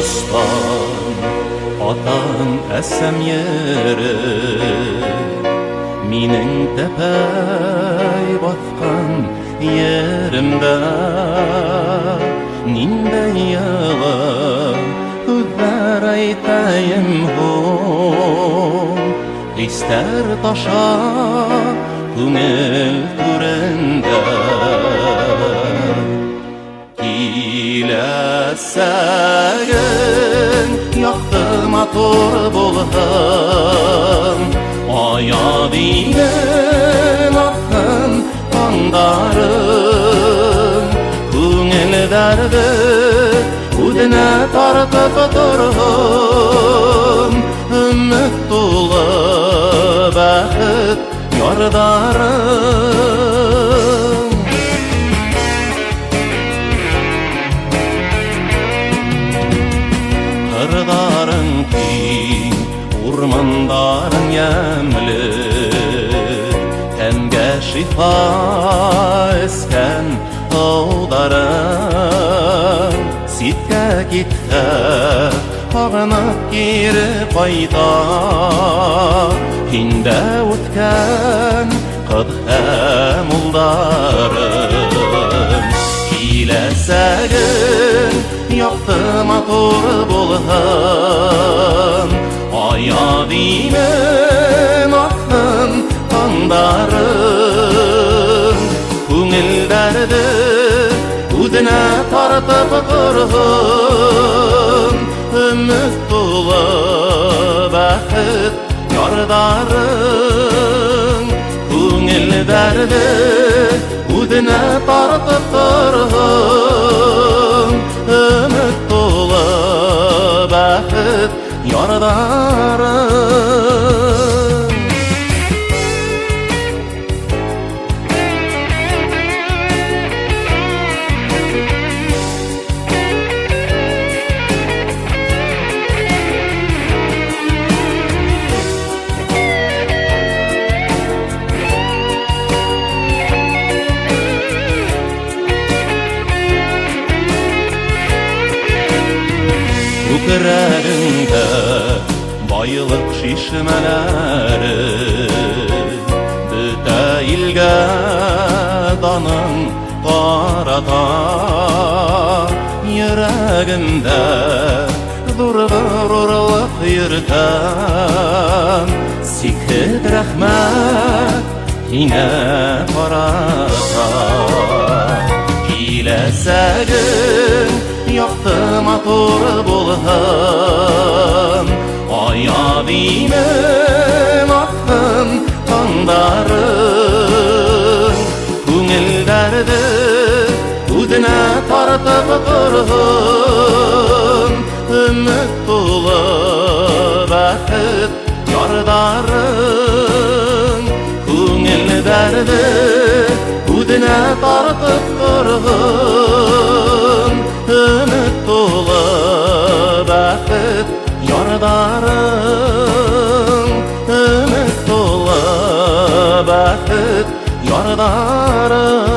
Kurdistan atan әсәм yeri Минең тәпәй баткан yerimdə Ниндәй йылы һүҙҙәр әйтәйем һуң Хистәр таша күңел түрендә Киләсәгең яҡты матур булһын Аябиңең аҡһын ҡандарың Күңелдәрҙе үҙенә тартып торһон Өмөт тулы бәхет ярҙарың Ҡырҙарың киң, урмандарың йәмле Тәнгә шифа эскән таударың Ситкә китһә, һағынып кире ҡайта Һиндә үткән ҡыҙ һәм улдарың Киләсәгең яҡты матур булһын Аябиңең аҡһын ҡандарың Күңелдәрҙе үҙенә тартып торһон Өмөт тулы бәхет ярҙарың Күңелдәрҙе үҙенә тартып торһон Өмөт тулы бәхет ярҙарың Күкрәгеңдә байлык шишмәләре Бөтә илгә даның ҡарата Йөрәгемдә ҙур ғорурлыҡ йөрөтәм Сикһеҙ рәхмәт һиңә ҡарата Киләсәгең яҡты матур булһын Аябиңең аҡһын ҡандарың Күңелдәрҙе үҙенә тартып торһон Өмөт тулы бәхет ярҙарың Күңелдәрҙе үҙенә тартып торһон Өмөт тулы бәхет ярҙарың Өмөт тулы бәхет ярҙарың